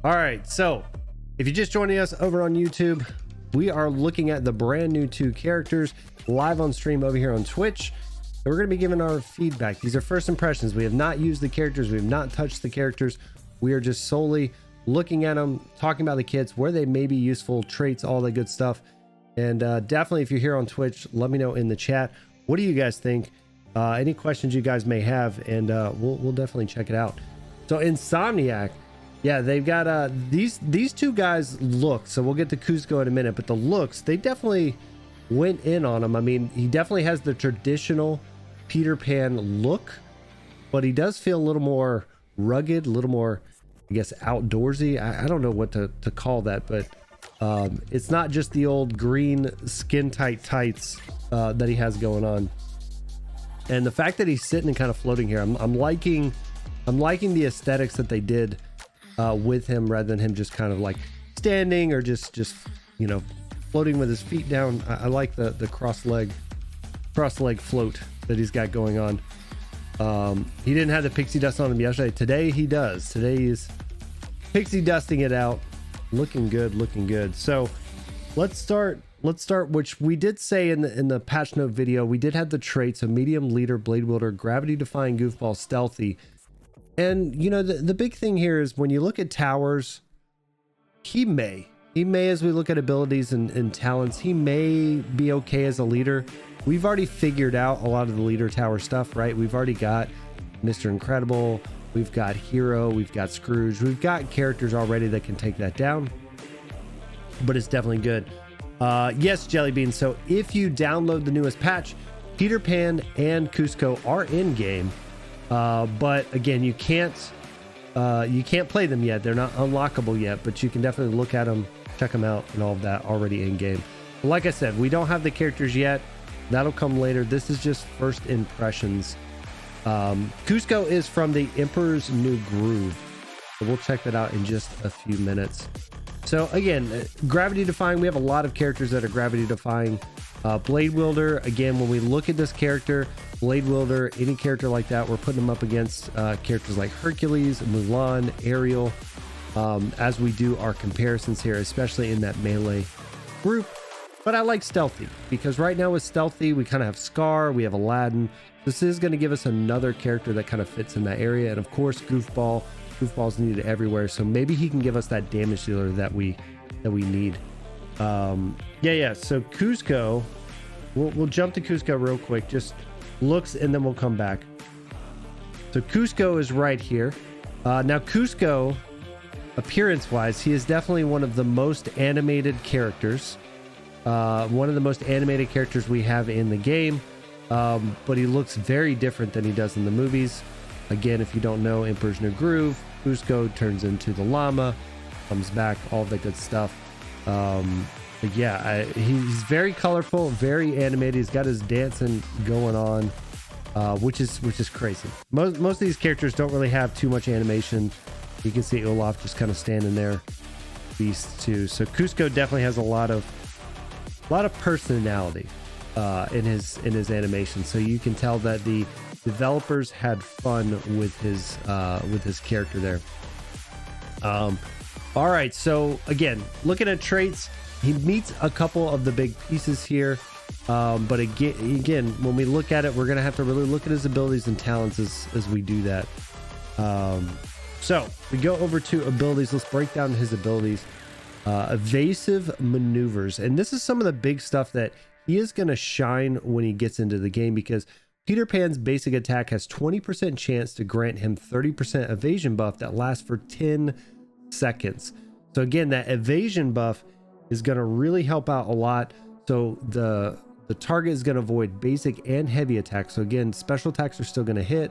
All right, so if you're just joining us over on YouTube, we are looking at the brand new 2 characters live on stream over here on Twitch. And we're going to be giving our feedback. These are first impressions. We have not used the characters. We have not touched the characters. We are just solely looking at them, talking about the kits, where they may be useful, traits, all that good stuff. And definitely, if you're here on Twitch, let me know in the chat. What do you guys think? Any questions you guys may have, and we'll definitely check it out. So Insomniac, yeah, they've got these 2 guys look. So we'll get to Kuzco in a minute, but the looks, they definitely went in on him. I mean, he definitely has the traditional Peter Pan look, but he does feel a little more rugged, a little more, I guess, outdoorsy. I don't know what to call that, but it's not just the old green skin tight tights that he has going on. And the fact that he's sitting and kind of floating here, I'm liking the aesthetics that they did with him, rather than him just kind of like standing or just you know, floating with his feet down. I like the cross leg float that he's got going on. He didn't have the pixie dust on him yesterday. Today he does. Today he's pixie dusting it out. Looking good. So let's start, which we did say in the patch note video. We did have the traits: a medium, leader, blade wielder, gravity defying, goofball, stealthy. And you know, the big thing here is when you look at towers, he may, as we look at abilities and talents, he may be okay as a leader. We've already figured out a lot of the leader tower stuff, right? We've already got Mr. Incredible, we've got Hero, we've got Scrooge, we've got characters already that can take that down, but it's definitely good. Yes, Jellybean. So if you download the newest patch, Peter Pan and Kuzco are in game. But again, you can't play them yet. They're not unlockable yet, but you can definitely look at them, check them out, and all of that already in game. But like I said, we don't have the characters yet. That'll come later. This is just first impressions. Kuzco is from the Emperor's New Groove. So we'll check that out in just a few minutes. So again, gravity defying, we have a lot of characters that are gravity defying. Blade wielder, again, when we look at this character, blade wielder, any character like that, we're putting them up against characters like Hercules, Mulan, Ariel, as we do our comparisons here, especially in that melee group. But I like stealthy, because right now with stealthy, we kind of have Scar, we have Aladdin. This is going to give us another character that kind of fits in that area. And of course, goofball. Goofball's needed everywhere, so maybe he can give us that damage dealer that we need. Yeah. So Kuzco, we'll jump to Kuzco real quick, just looks, and then we'll come back. So Kuzco is right here. Now Kuzco, appearance-wise, he is definitely one of the most animated characters. One of the most animated characters we have in the game, but he looks very different than he does in the movies. Again, if you don't know, Emperor's New Groove, Kuzco turns into the llama, comes back, all that good stuff. But yeah, he's very colorful, very animated. He's got his dancing going on, which is crazy. Most of these characters don't really have too much animation. You can see Olaf just kind of standing there. Beast too. So Kuzco definitely has a lot of personality in his animation. So you can tell that the developers had fun with his character there. All right, so again, looking at traits, he meets a couple of the big pieces here, but again, when we look at it, we're gonna have to really look at his abilities and talents as we do that. So we go over to abilities. Let's break down his abilities. Evasive maneuvers, and this is some of the big stuff that he is going to shine when he gets into the game, because Peter Pan's basic attack has 20% chance to grant him 30% evasion buff that lasts for 10 seconds. So again, that evasion buff is going to really help out a lot. So the target is going to avoid basic and heavy attacks. So again, special attacks are still going to hit,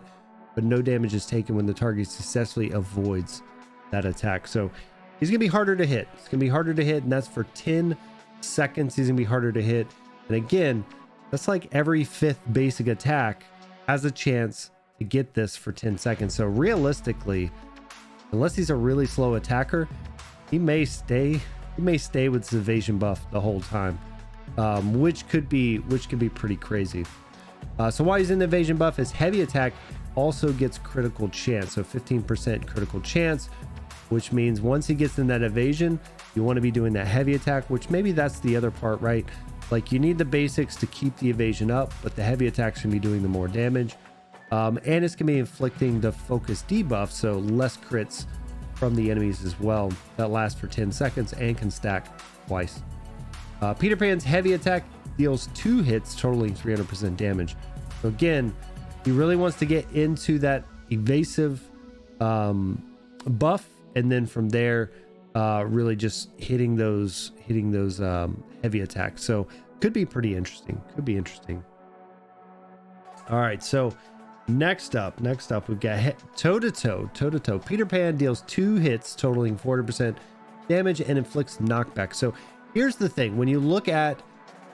but no damage is taken when the target successfully avoids that attack. So he's going to be harder to hit. It's going to be harder to hit, and that's for 10 seconds. He's going to be harder to hit. And again, that's like every 5th basic attack has a chance to get this for 10 seconds. So realistically, unless he's a really slow attacker, he may stay with his evasion buff the whole time, which could be pretty crazy. So while he's in the evasion buff, his heavy attack also gets critical chance. So 15% critical chance, which means once he gets in that evasion, you want to be doing that heavy attack, which maybe that's the other part, right? Like you need the basics to keep the evasion up, but the heavy attacks can be doing the more damage. And it's going to be inflicting the focus debuff, so less crits from the enemies as well. That lasts for 10 seconds and can stack twice. Peter Pan's heavy attack deals 2 hits, totaling 300% damage. So again, he really wants to get into that evasive buff, and then from there, really just hitting those heavy attacks. So could be pretty interesting. Could be interesting. All right, so next up, we've got toe-to-toe. Peter Pan deals 2 hits, totaling 400% damage, and inflicts knockback. So here's the thing: when you look at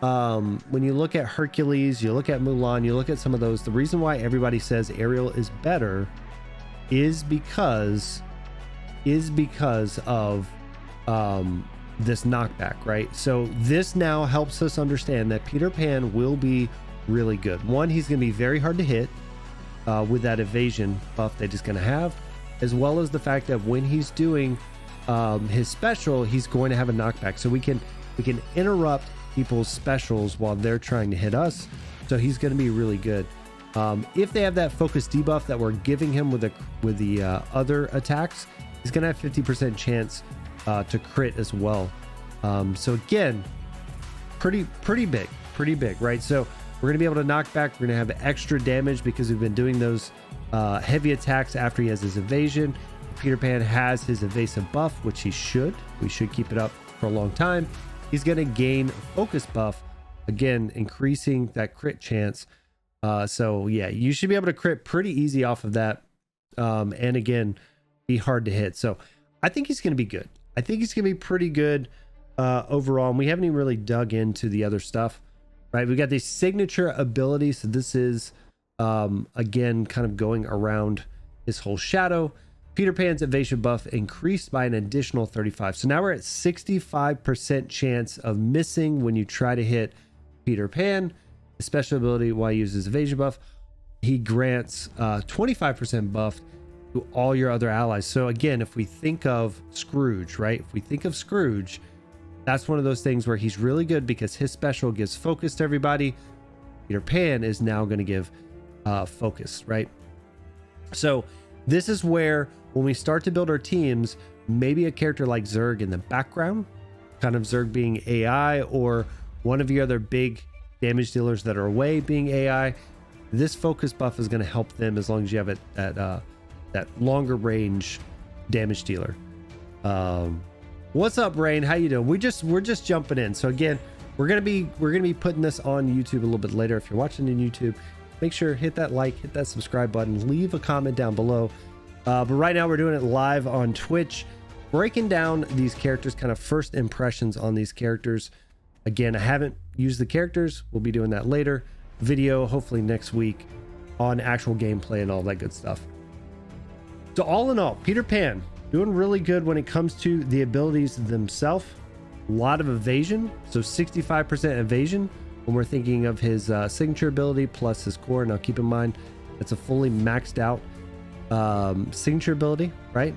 Hercules, you look at Mulan, you look at some of those, the reason why everybody says Ariel is better is because of this knockback, right? So this now helps us understand that Peter Pan will be really good. One, he's going to be very hard to hit with that evasion buff that he's going to have, as well as the fact that when he's doing his special, he's going to have a knockback. So we can interrupt people's specials while they're trying to hit us. So he's going to be really good. If they have that focus debuff that we're giving him with the other attacks, he's going to have 50% chance to crit as well. So again, pretty big, right? So we're going to be able to knock back. We're going to have extra damage because we've been doing those heavy attacks after he has his evasion. Peter Pan has his evasive buff, which we should keep it up for a long time. He's going to gain focus buff, again, increasing that crit chance. So yeah, you should be able to crit pretty easy off of that. And again, be hard to hit. So I think he's going to be good. I think he's going to be pretty good overall. And we haven't even really dug into the other stuff, right? We got these signature abilities. So this is, again, kind of going around his whole shadow. Peter Pan's evasion buff increased by an additional 35. So now we're at 65% chance of missing when you try to hit Peter Pan. His special ability, while he uses evasion buff, he grants 25% buff to all your other allies. So again, if we think of Scrooge, right? If we think of Scrooge, that's one of those things where he's really good because his special gives focus to everybody. Peter Pan is now going to give focus, right? So this is where, when we start to build our teams, maybe a character like Zurg in the background, kind of Zurg being AI, or one of your other big damage dealers that are away being AI, this focus buff is going to help them as long as you have it at that longer range damage dealer. What's up, Rain? How you doing? We're just jumping in. So again, we're gonna be putting this on YouTube a little bit later. If you're watching on YouTube, make sure hit that like, hit that subscribe button, leave a comment down below. But right now we're doing it live on Twitch, breaking down these characters, kind of first impressions on these characters. Again, I haven't used the characters. We'll be doing that later. Video, hopefully next week, on actual gameplay and all that good stuff. So all in all, Peter Pan doing really good when it comes to the abilities themselves. A lot of evasion, so 65% evasion when we're thinking of his signature ability plus his core. Now keep in mind, it's a fully maxed out signature ability, right?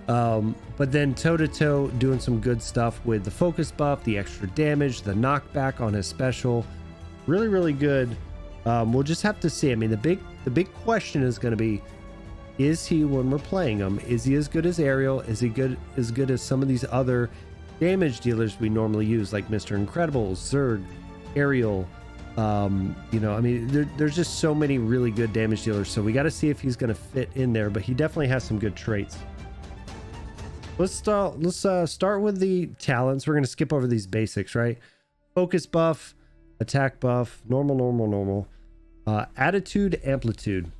But then toe-to-toe doing some good stuff with the focus buff, the extra damage, the knockback on his special. Really good. We'll just have to see. I mean, the big question is going to be, is he, when we're playing him, is he as good as Ariel? Is he as good as some of these other damage dealers we normally use, like Mr. Incredible, Zurg, Ariel? You know, I mean, there's just so many really good damage dealers. So we got to see if he's going to fit in there, but he definitely has some good traits. Let's start with the talents. We're going to skip over these basics, right? Focus buff, attack buff, normal, attitude, amplitude,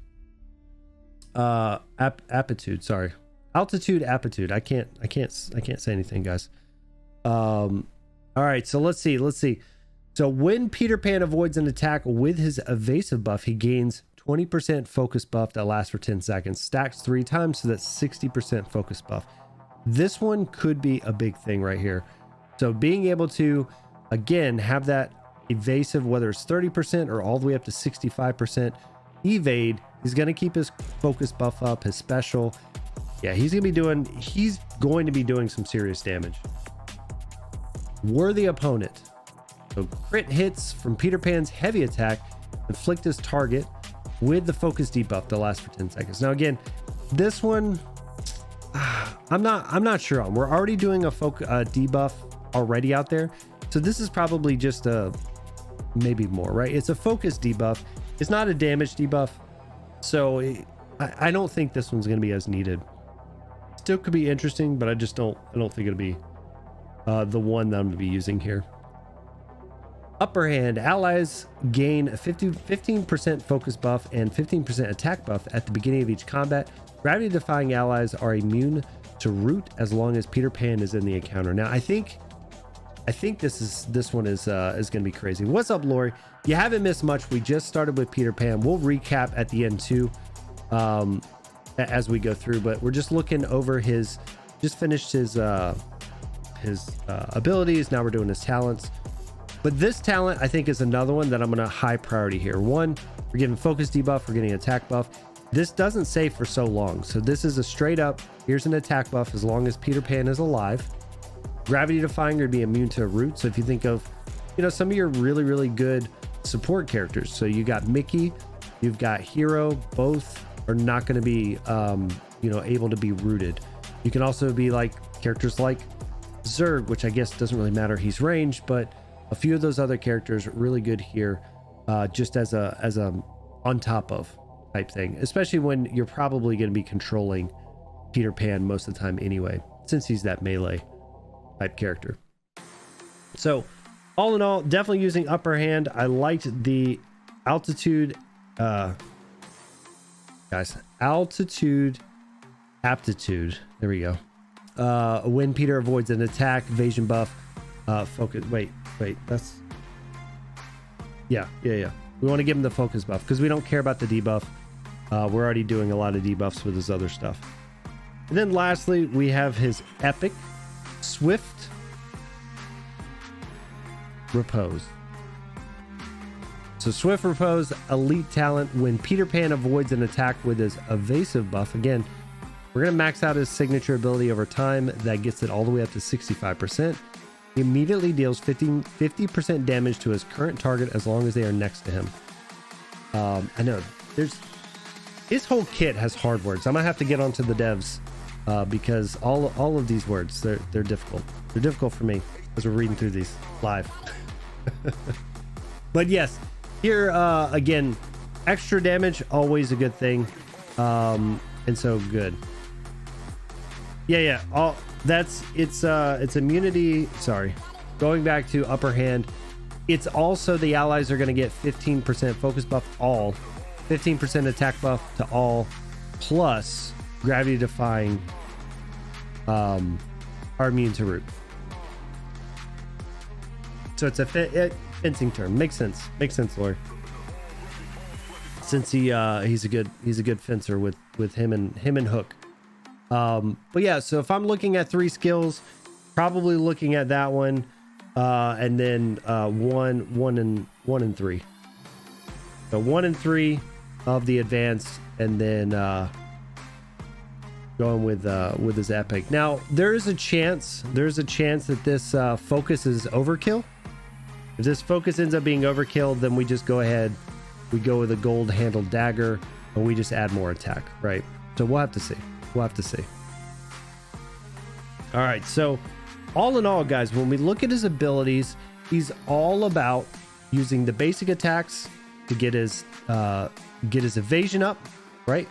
aptitude, sorry, altitude, aptitude. I can't say anything, guys. All right, so let's see. So when Peter Pan avoids an attack with his evasive buff, he gains 20% focus buff that lasts for 10 seconds, stacks 3 times, so that's 60% focus buff. This one could be a big thing right here. So being able to, again, have that evasive, whether it's 30% or all the way up to 65% evade, he's going to keep his focus buff up, his special. Yeah, he's going to be doing some serious damage. Worthy opponent. So crit hits from Peter Pan's heavy attack inflict his target with the focus debuff to last for 10 seconds. Now again, this one I'm not sure on. We're already doing a debuff already out there. So this is probably just a maybe more, right? It's a focus debuff. It's not a damage debuff. So I don't think this one's going to be as needed. Still could be interesting, but I don't think it'll be the one that I'm going to be using here. Upper hand, allies gain a 15% focus buff and 15% attack buff at the beginning of each combat. Gravity defying allies are immune to root as long as Peter Pan is in the encounter. Now I think this one is going to be crazy. What's up, Lori? You haven't missed much. We just started with Peter Pan. We'll recap at the end too, as we go through. But we're just looking over just finished his abilities. Now we're doing his talents. But this talent, I think, is another one that I'm going to high priority here. One, we're giving focus debuff, we're getting attack buff. This doesn't save for so long. So this is a straight up, here's an attack buff as long as Peter Pan is alive. Gravity defying would be immune to root. So if you think of, some of your really, really good support characters. So you got Mickey, you've got Hero, both are not going to be, able to be rooted. You can also be like characters like Zurg, which I guess doesn't really matter. He's ranged, but a few of those other characters are really good here, just as a on top of type thing, especially when you're probably going to be controlling Peter Pan most of the time anyway, since he's that melee type character. So all in all, definitely using upper hand. I liked the altitude, altitude aptitude. There we go. When Peter avoids an attack, evasion buff, focus. Wait, that's yeah. We want to give him the focus buff because we don't care about the debuff. We're already doing a lot of debuffs with his other stuff. And then lastly, we have his epic Swift Repose. So Swift Repose, elite talent. When Peter Pan avoids an attack with his evasive buff, again, we're going to max out his signature ability over time. That gets it all the way up to 65%. He immediately deals 50% damage to his current target as long as they are next to him. I know his whole kit has hard words. I'm gonna have to get onto the devs because all of these words they're difficult. They're difficult for me as we're reading through these live. But yes, here again, extra damage always a good thing, and so good. Yeah. It's immunity. Sorry, going back to upper hand. It's also the allies are going to get 15% focus buff, all 15% attack buff to all, plus gravity defying are immune to root. So it's a fencing term. Makes sense, Lord. Since he's a good fencer with him and Hook. But yeah, so if I'm looking at 3 skills, probably looking at that one, and then 1 and 3. So 1 and 3 of the advanced, and then going with his epic. Now there's a chance that this focus is overkill. If this focus ends up being overkill, then we just go ahead, we go with a gold handled dagger, and we just add more attack, right? So we'll have to see. All right, so all in all, guys, when we look at his abilities, he's all about using the basic attacks to get his evasion up, right?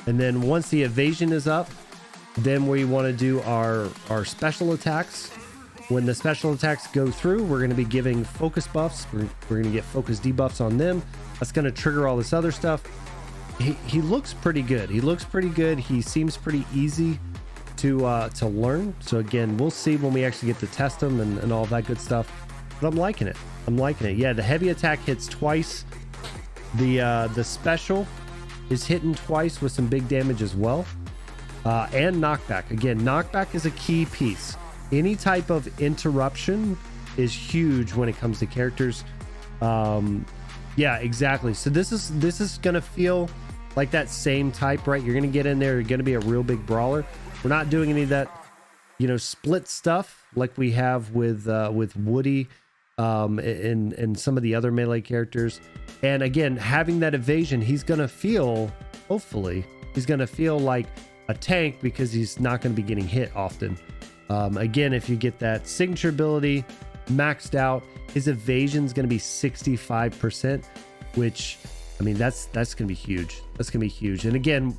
And then once the evasion is up, then we want to do our special attacks. When the special attacks go through, we're going to be giving focus buffs. We're going to get focus debuffs on them. That's going to trigger all this other stuff. He looks pretty good. He seems pretty easy to learn. So again, we'll see when we actually get to test him and all that good stuff. But I'm liking it. Yeah, the heavy attack hits twice. The special is hitting twice with some big damage as well. And knockback. Again, knockback is a key piece. Any type of interruption is huge when it comes to characters. Yeah, exactly. So this is gonna feel like that same type, right? You're going to get in there, you're going to be a real big brawler. We're not doing any of that, you know, split stuff like we have with Woody and some of the other melee characters. And again, having that evasion, he's going to feel, hopefully, he's going to feel like a tank because he's not going to be getting hit often. Again, if you get that signature ability maxed out, his evasion is going to be 65%, which, I mean, that's going to be huge. That's going to be huge. And again,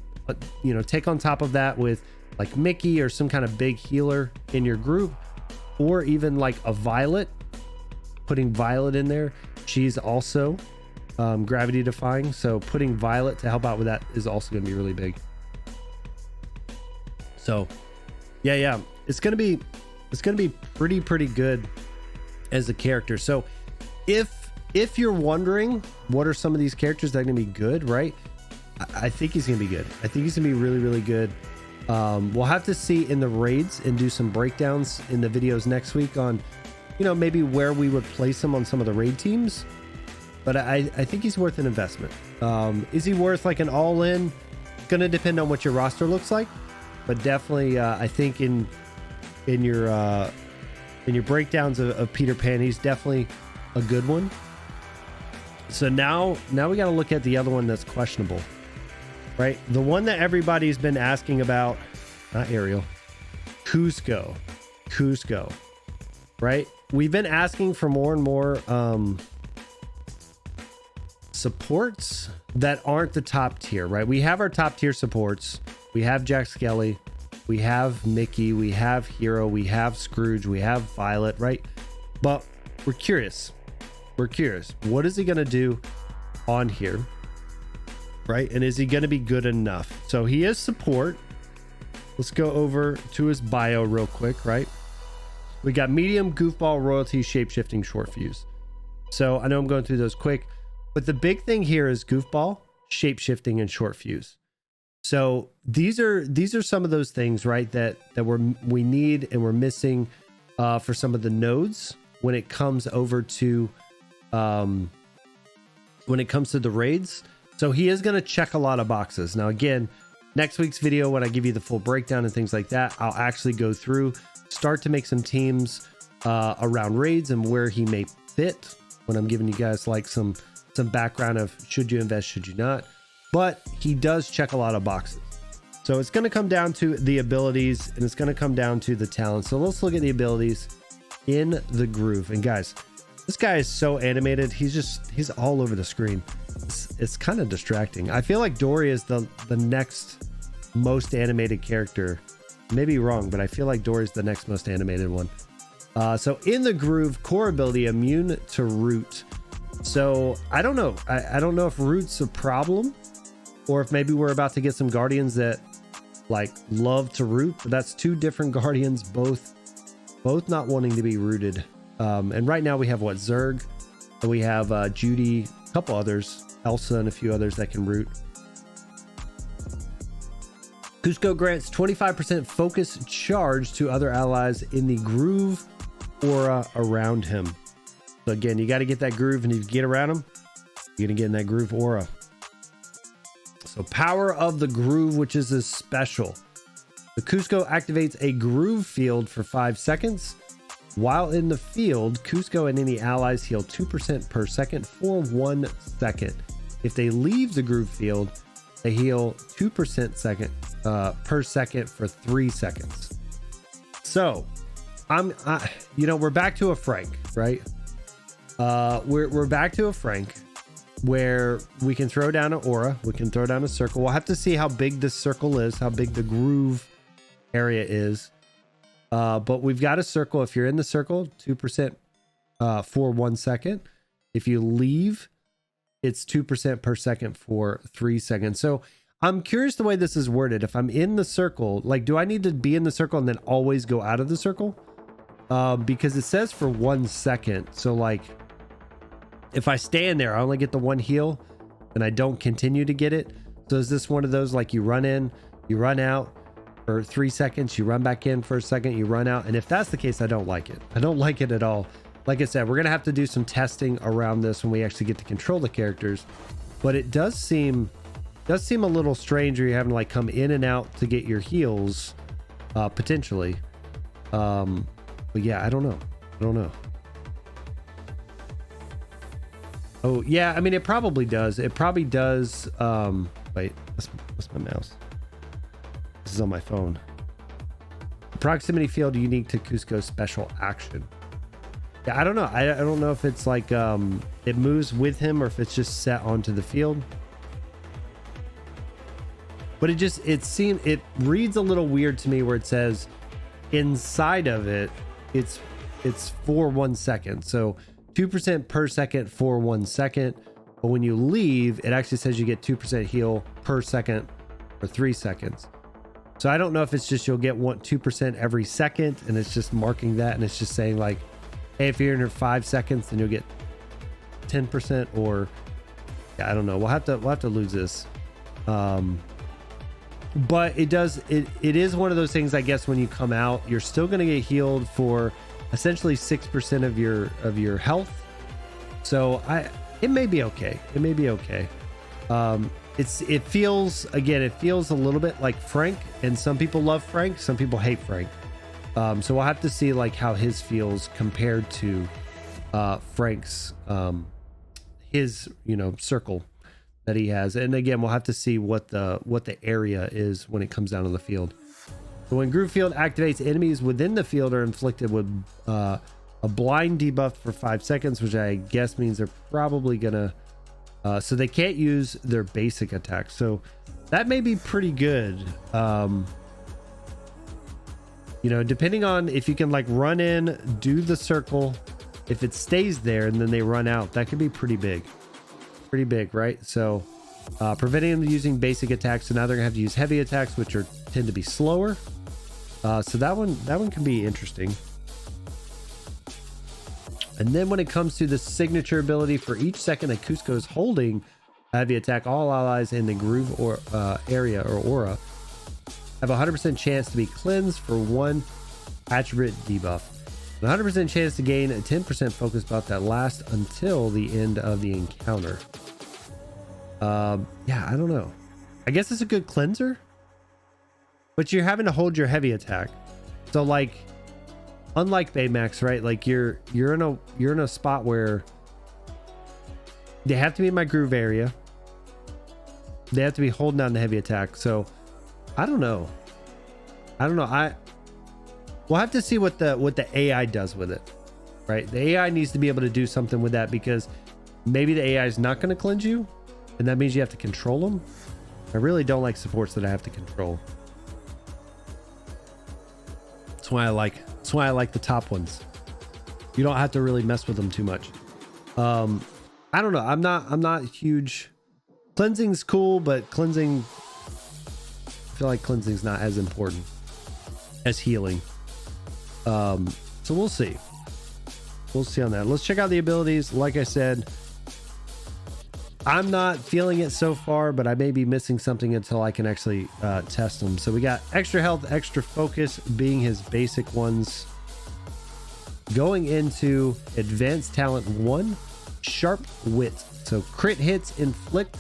you know, take on top of that with like Mickey or some kind of big healer in your group, or even like a Violet, putting Violet in there. She's also gravity defying, so putting Violet to help out with that is also going to be really big. So yeah, it's going to be pretty good as a character. So if you're wondering what are some of these characters that are going to be good, right? I think he's going to be good. I think he's going to be really good. We'll have to see in the raids and do some breakdowns in the videos next week on, you know, maybe where we would place him on some of the raid teams. But I think he's worth an investment. Is he worth like an all-in? Going to depend on what your roster looks like. But definitely, I think in your breakdowns of Peter Pan, he's definitely a good one. So now we got to look at the other one that's questionable, right? The one that everybody's been asking about, not Ariel, Kuzco, right? We've been asking for more and more supports that aren't the top tier, right? We have our top tier supports. We have Jack Skelly, we have Mickey, we have Hero, we have Scrooge, we have Violet, right? But we're curious. What is he going to do on here, right? And is he going to be good enough? So he is support. Let's go over to his bio real quick, right? We got medium, goofball, royalty, shapeshifting, short fuse. So I know I'm going through those quick, but the big thing here is goofball, shapeshifting, and short fuse. So these are some of those things, right, that we need and we're missing for some of the nodes when it comes over to when it comes to the raids. So he is going to check a lot of boxes. Now again, next week's video, when I give you the full breakdown and things like that, I'll actually go through, start to make some teams around raids and where he may fit, when I'm giving you guys like some background of should you invest, should you not. But he does check a lot of boxes. So it's going to come down to the abilities and it's going to come down to the talent. So let's look at the abilities in the groove. And guys, this guy is so animated. He's all over the screen. It's kind of distracting. I feel like Dory is the next most animated character. Maybe wrong, but I feel like Dory's the next most animated one. So in the groove, core ability, immune to root. So I don't know. I don't know if root's a problem, or if maybe we're about to get some guardians that like love to root, but that's two different guardians, both not wanting to be rooted. And right now we have what, Zerg, and we have Judy, a couple others, Elsa, and a few others that can root. Kuzco grants 25% focus charge to other allies in the groove aura around him. So again, you got to get that groove, and if you get around him, you're gonna get in that groove aura. So power of the groove, which is a special. The Kuzco activates a groove field for 5 seconds. While in the field, Kuzco and any allies heal 2% per second for 1 second. If they leave the groove field, they heal 2% per second for 3 seconds. So we're back to a Frank, right? We're back to a Frank where we can throw down an aura, we can throw down a circle. We'll have to see how big this circle is, how big the groove area is. But we've got a circle. If you're in the circle, 2% for 1 second. If you leave, it's 2% per second for 3 seconds. So I'm curious the way this is worded. If I'm in the circle, like, do I need to be in the circle and then always go out of the circle? Because it says for 1 second. So like, if I stay in there, I only get the one heal and I don't continue to get it. So is this one of those, like, you run in, you run out for 3 seconds, you run back in for a second, you run out? And if that's the case, I don't like it. I don't like it at all. Like I said, we're going to have to do some testing around this when we actually get to control the characters. But it does seem does seem a little strange, or you're having to like come in and out to get your heals, potentially. But yeah, I don't know. Oh yeah, I mean, it probably does. It probably does. Wait, what's my mouse? This is on my phone. Proximity field unique to Kuzco's special action. Yeah, I don't know. I don't know if it's like it moves with him or if it's just set onto the field. But it reads a little weird to me where it says inside of it, it's for 1 second. So 2% per second for 1 second. But when you leave, it actually says you get 2% heal per second for 3 seconds. So I don't know if it's just you'll get 2% every second, and it's just marking that, and it's just saying like, hey, if you're in here 5 seconds, then you'll get 10%, or yeah, I don't know. We'll have to lose this. But it is one of those things, I guess, when you come out, you're still going to get healed for essentially 6% of your health. So it may be okay. It may be okay. It feels a little bit like Frank, and some people love Frank, some people hate Frank. So we'll have to see like how his feels compared to Frank's his circle that he has. And again, we'll have to see what the area is when it comes down to the field. So when Groove Field activates, enemies within the field are inflicted with a blind debuff for 5 seconds, which I guess means they're probably gonna so they can't use their basic attack. So that may be pretty good. Depending on if you can like run in, do the circle, if it stays there and then they run out, that could be pretty big, right? So preventing them using basic attacks. So now they're gonna have to use heavy attacks, which tend to be slower. So that one can be interesting. And then when it comes to the signature ability, for each second that Kuzco is holding heavy attack, all allies in the groove or area or aura have a 100% chance to be cleansed for 1 attribute debuff. An 100% chance to gain a 10% focus buff that lasts until the end of the encounter. Yeah, I don't know. I guess it's a good cleanser, but you're having to hold your heavy attack. So like, unlike Baymax, right? Like you're in a spot where they have to be in my groove area. They have to be holding down the heavy attack. So I don't know. We'll have to see what the AI does with it, right? The AI needs to be able to do something with that, because maybe the AI is not going to cleanse you, and that means you have to control them. I really don't like supports that I have to control. That's why I like the top ones. You don't have to really mess with them too much. I don't know. I'm not huge. Cleansing's cool, but cleansing, I feel like cleansing's not as important as healing. So we'll see. We'll see on that. Let's check out the abilities. Like I said, I'm not feeling it so far, but I may be missing something until I can actually test them. So we got extra health, extra focus being his basic ones. Going into advanced talent 1, sharp wit. So crit hits inflict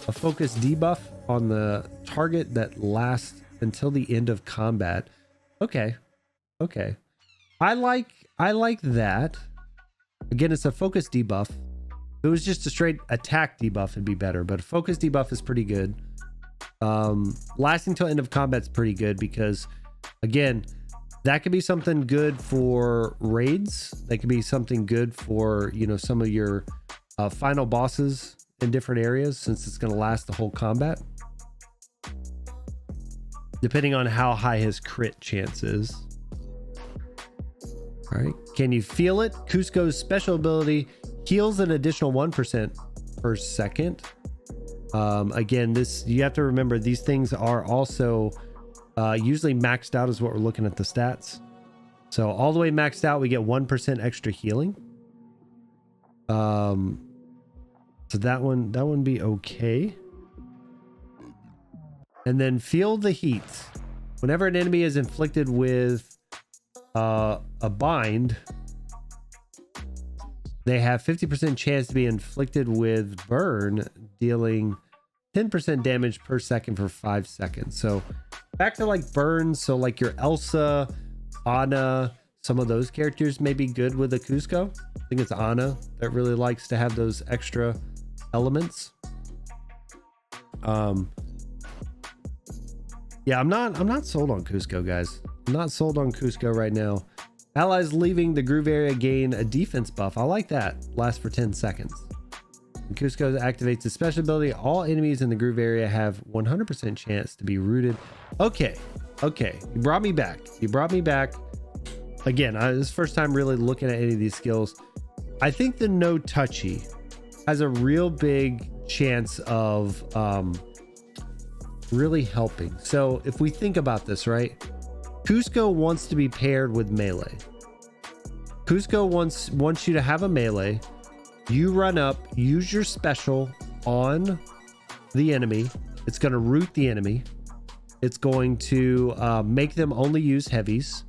a focus debuff on the target that lasts until the end of combat. Okay. I like that. Again, it's a focus debuff. If it was just a straight attack debuff, it'd be better, but a focus debuff is pretty good. Lasting till end of combat's pretty good, because again, that could be something good for raids. That could be something good for, some of your final bosses in different areas, since it's going to last the whole combat, depending on how high his crit chance is. All right. Can you feel it? Kuzco's special ability heals an additional 1% per second. Again, you have to remember, these things are also usually maxed out, is what we're looking at the stats. So all the way maxed out, we get 1% extra healing. So that one be okay. And then feel the heat. Whenever an enemy is inflicted with a bind, they have 50% chance to be inflicted with burn, dealing 10% damage per second for 5 seconds. So back to like burns. So like your Elsa, Anna, some of those characters may be good with a Kuzco. I think it's Anna that really likes to have those extra elements. Yeah, I'm not sold on Kuzco, guys. I'm not sold on Kuzco right now. Allies leaving the groove area gain a defense buff. I like that. Lasts for 10 seconds. When Kuzco activates his special ability, all enemies in the groove area have 100% chance to be rooted. Okay. You brought me back. Again, this is the first time really looking at any of these skills. I think the no touchy has a real big chance of really helping. So if we think about this, right? Kuzco wants to be paired with melee. Kuzco wants you to have a melee. You run up, use your special on the enemy. It's going to root the enemy. It's going to make them only use heavies.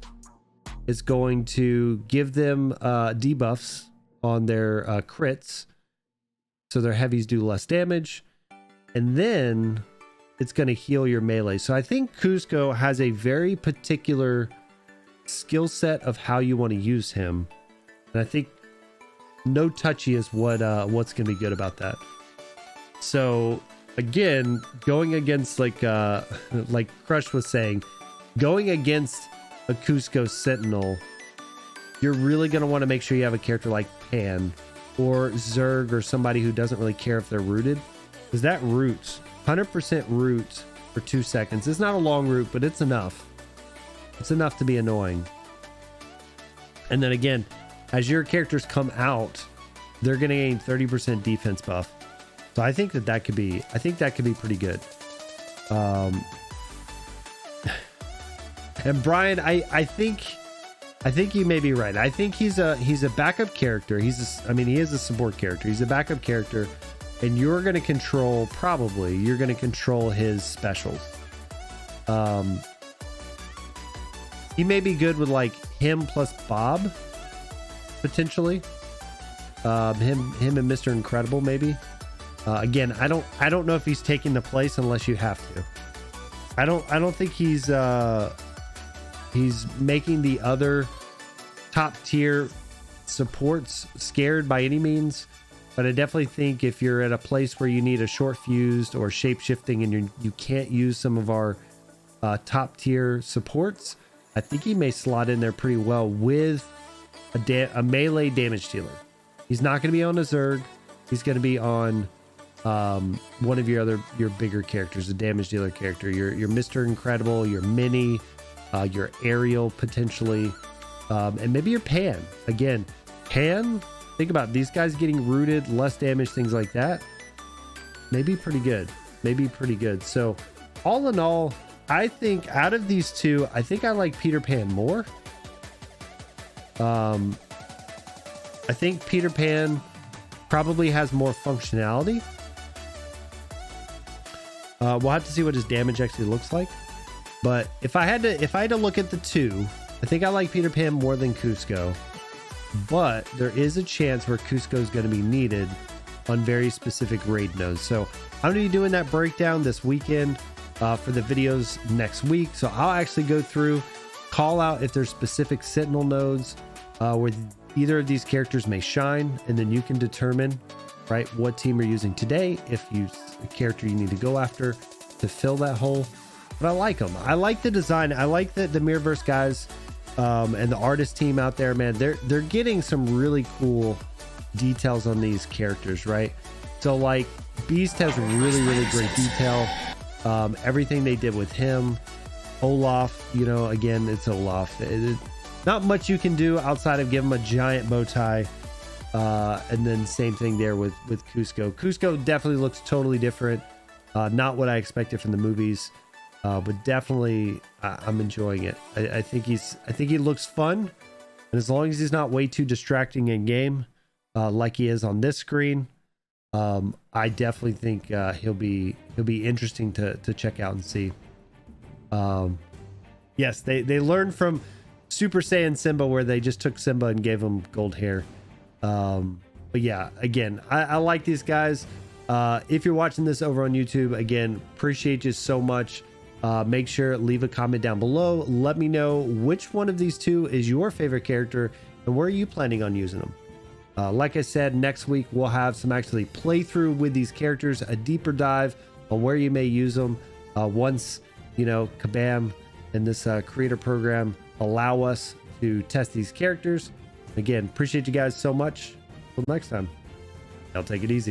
It's going to give them debuffs on their crits, so their heavies do less damage. And then it's going to heal your melee. So I think Kuzco has a very particular skill set of how you want to use him. And I think no touchy is what's going to be good about that. So again, going against like Crush was saying, going against a Kuzco Sentinel, you're really going to want to make sure you have a character like Pan or Zerg or somebody who doesn't really care if they're rooted, because that roots 100% root for 2 seconds. It's not a long root, but it's enough. It's enough to be annoying. And then again, as your characters come out, they're going to gain 30% defense buff. So I think that could be pretty good. And Brian, I think you may be right. I think he's a backup character. He is a support character. He's a backup character, and you're going to control his specials. He may be good with like him plus Bob, potentially. Him and Mr. Incredible maybe. Again, I don't know if he's taking the place unless you have to. I don't think he's making the other top tier supports scared by any means, but I definitely think if you're at a place where you need a short fused or shape shifting and you can't use some of our top tier supports, I think he may slot in there pretty well with a melee damage dealer. He's not going to be on a Zerg. He's going to be on one of your bigger characters, a damage dealer character, your Mr. Incredible, your Mini, your Ariel potentially, and maybe your Pan. Again, Pan, think about these guys getting rooted, less damage, things like that. Maybe pretty good. So all in all, I think out of these two, I think I like Peter Pan more. I think Peter Pan probably has more functionality. We'll have to see what his damage actually looks like. But if I had to look at the two, I think I like Peter Pan more than Kuzco. But there is a chance where Kuzco is going to be needed on very specific raid nodes. So I'm going to be doing that breakdown this weekend for the videos next week. So I'll actually go through, call out if there's specific Sentinel nodes where either of these characters may shine, and then you can determine, right, what team you're using today, if you a character you need to go after to fill that hole. But I like them. I like the design. I like the Mirrorverse guys and the artist team out there, man. They're getting some really cool details on these characters, right? So like Beast has really great detail. Everything they did with him, Olaf, again, it's Olaf. Not much you can do outside of give him a giant bow tie. And then same thing there with Kuzco. Kuzco definitely looks totally different. Not what I expected from the movies, but definitely I'm enjoying it. I think he looks fun, and as long as he's not way too distracting in game, like he is on this screen, I definitely think he'll be interesting to check out and see. Yes, they learned from Super Saiyan Simba, where they just took Simba and gave him gold hair. But yeah, again, I like these guys. If you're watching this over on YouTube, again, appreciate you so much. Make sure leave a comment down below. Let me know which one of these two is your favorite character and where are you planning on using them. Like I said, next week we'll have some actually playthrough with these characters, a deeper dive on where you may use them once, you know, Kabam and this creator program allow us to test these characters. Again, appreciate you guys so much. Until next time, I'll take it easy.